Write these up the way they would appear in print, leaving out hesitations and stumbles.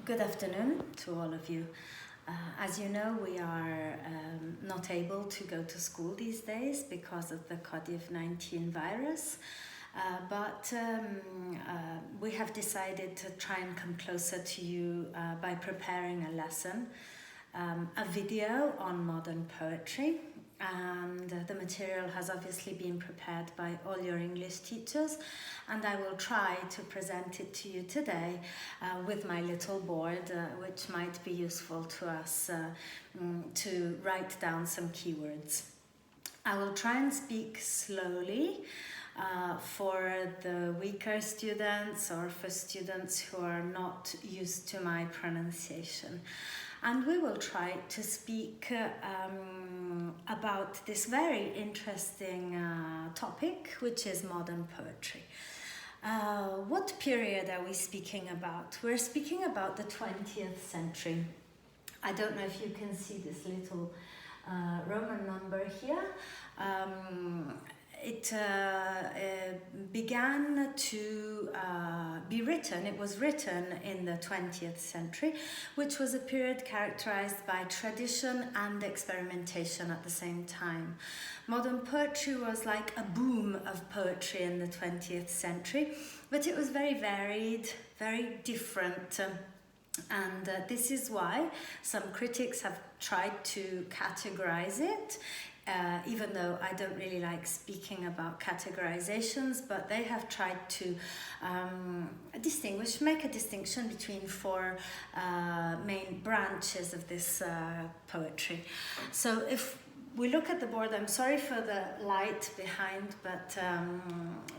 Good afternoon to all of you. As you know, we are not able to go to school these days because of the COVID-19 virus, but we have decided to try and come closer to you by preparing a lesson, a video on modern poetry. And the material has obviously been prepared by all your English teachers, and I will try to present it to you today with my little board, which might be useful to us to write down some keywords. I will try and speak slowly for the weaker students or for students who are not used to my pronunciation. And we will try to speak about this very interesting topic, which is modern poetry. What period are we speaking about? We're speaking about the 20th century. I don't know if you can see this little Roman number here. It began to be written, it was written in the 20th century, which was a period characterized by tradition and experimentation at the same time. Modern poetry was like a boom of poetry in the 20th century, but it was very varied, very different. And this is why some critics have tried to categorize it. Even though I don't really like speaking about categorizations, but they have tried to make a distinction between four main branches of this poetry. So if we look at the board, I'm sorry for the light behind, but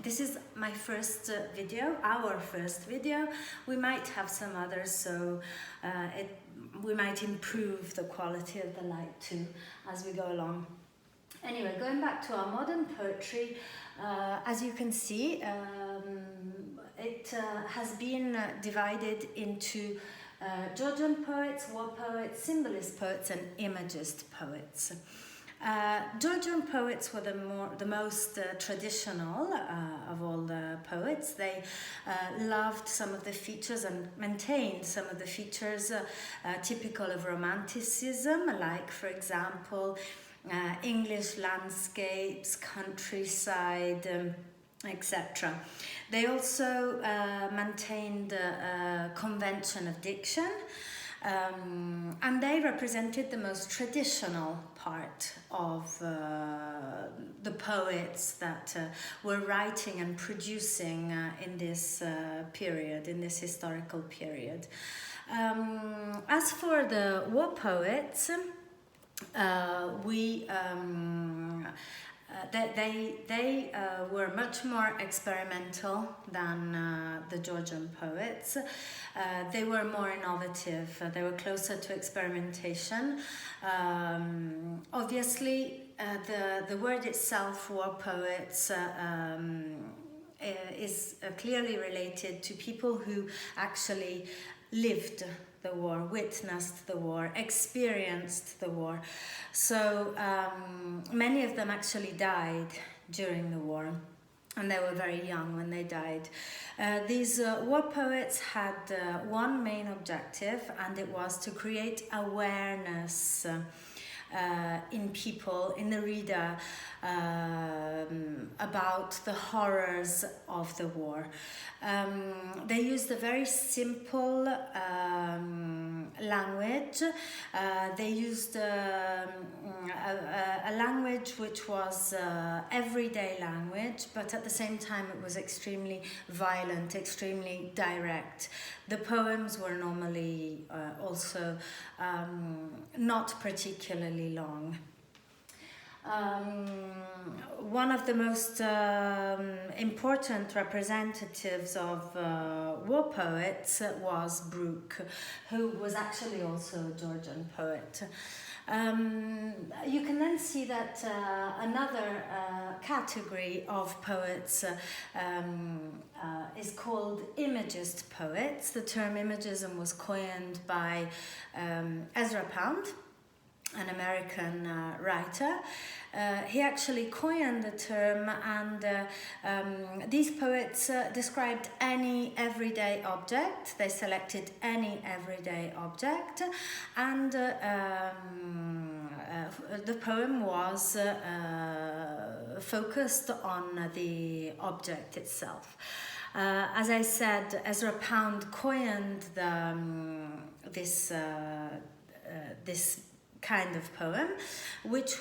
this is my first video, our first video. We might have some others, so we might improve the quality of the light too as we go along. Anyway, going back to our modern poetry, as you can see, it has been divided into Georgian poets, war poets, symbolist poets, and Imagist poets. Georgian poets were the most traditional of all the poets. They loved some of the features and maintained some of the features typical of Romanticism, like, for example, English landscapes, countryside, etc. They also maintained a convention of diction, and they represented the most traditional part of the poets that were writing and producing in this period, in this historical period. As for the war poets, they were much more experimental than the Georgian poets. They were more innovative. They were closer to experimentation. Obviously, the word itself, war poets, is clearly related to people who actually lived the war, witnessed the war, experienced the war. So many of them actually died during the war, and they were very young when they died. These war poets had one main objective, and it was to create awareness in people, in the reader, about the horrors of the war. They used a very simple language. They used a language which was everyday language, but at the same time it was extremely violent, extremely direct. The poems were normally also not particularly long. One of the most important representatives of war poets was Brooke, who was actually also a Georgian poet. You can then see that another category of poets is called Imagist poets. The term Imagism was coined by Ezra Pound. an American writer. He actually coined the term, and these poets described any everyday object. They selected any everyday object, and the poem was focused on the object itself. As I said, Ezra Pound coined this kind of poem, which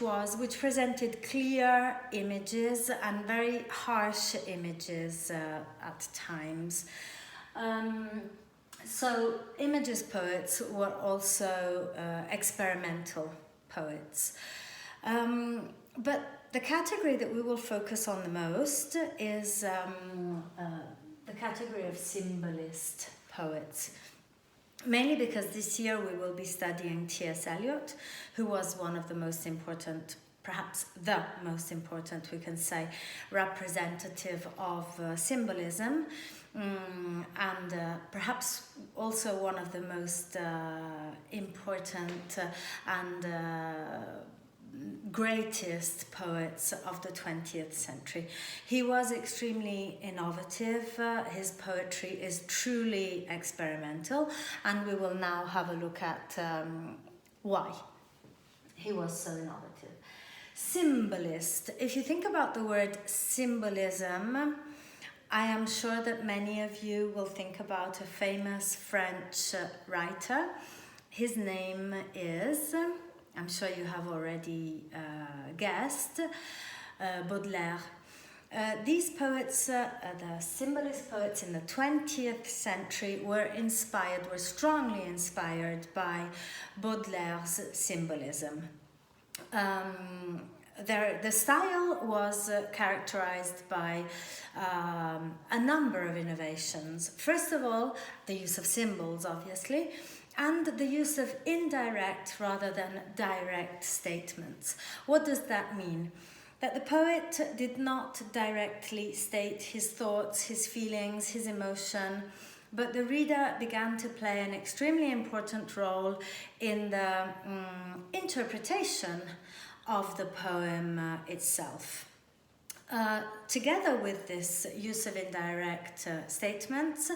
presented clear images and very harsh images at times. So Imagist poets were also experimental poets. But the category that we will focus on the most is the category of symbolist poets. Mainly because this year we will be studying T.S.Eliot, who was one of the most important, perhaps the most important, we can say, representative of symbolism, and perhaps also one of the most important and greatest poets of the 20th century. He was extremely innovative. His poetry is truly experimental, and we will now have a look at why he was so innovative. Symbolist. If you think about the word symbolism, I am sure that many of you will think about a famous French writer. His name is, I'm sure you have already guessed, Baudelaire. These poets, the symbolist poets in the 20th century, were strongly inspired by Baudelaire's symbolism. The style was characterized by a number of innovations. First of all, the use of symbols, obviously, and the use of indirect rather than direct statements. What does that mean? That the poet did not directly state his thoughts, his feelings, his emotion, but the reader began to play an extremely important role in the interpretation of the poem itself. Together with this use of indirect statements,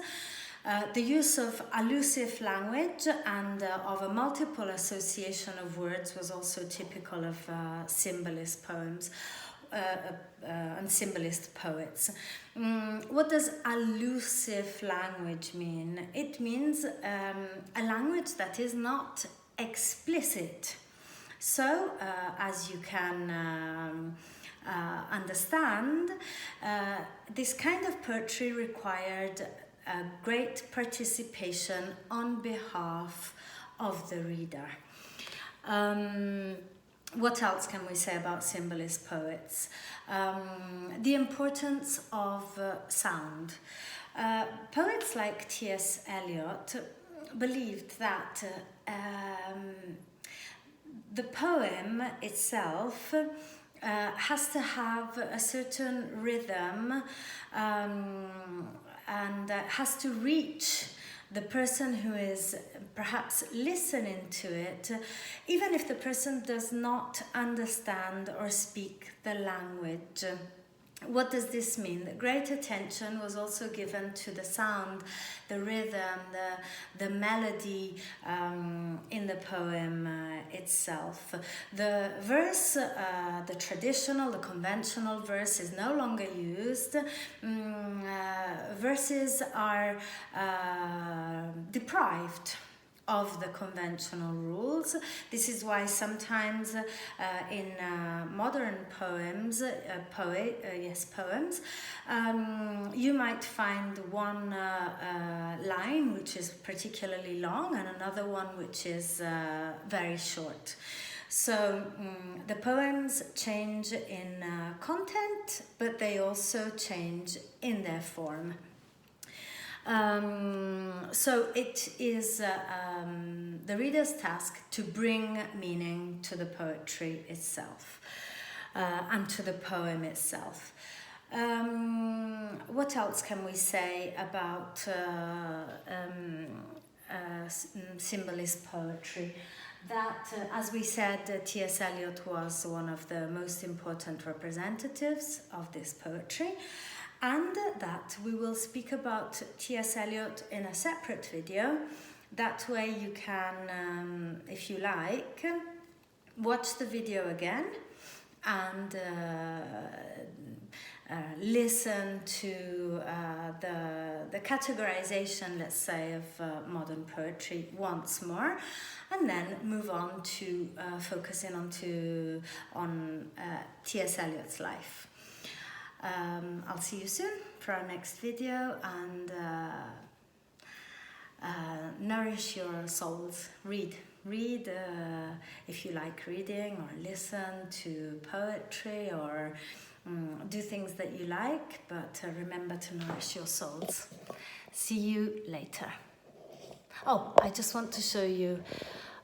the use of allusive language and of a multiple association of words was also typical of symbolist poems and symbolist poets. What does allusive language mean? It means a language that is not explicit. So, as you can understand, this kind of poetry required a great participation on behalf of the reader. What else can we say about symbolist poets? The importance of sound. Poets like T.S.Eliot believed that the poem itself has to have a certain rhythm and has to reach the person who is perhaps listening to it, even if the person does not understand or speak the language. What does this mean? That great attention was also given to the sound, the rhythm, the melody in the poem itself. The verse, the traditional, the conventional verse is no longer used. Verses are deprived of the conventional rules. This is why sometimes in modern poems, you might find one line which is particularly long and another one which is very short. So the poems change in content, but they also change in their form. So it is the reader's task to bring meaning to the poetry itself and to the poem itself. What else can we say about symbolist poetry? that, as we said, T.S.Eliot was one of the most important representatives of this poetry, and that we will speak about T.S.Eliot in a separate video. That way you can, if you like, watch the video again and listen to the categorization, let's say, of modern poetry once more, and then move on to focusing on T.S. Eliot's life. I'll see you soon for our next video, and nourish your souls. Read if you like reading, or listen to poetry, or do things that you like, but remember to nourish your souls. See you later. Oh, I just want to show you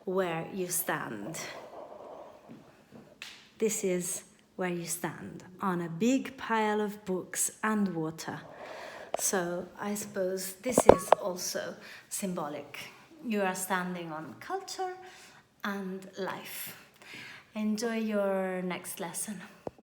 where you stand. This is where you stand, on a big pile of books and water. So I suppose this is also symbolic. You are standing on culture and life. Enjoy your next lesson.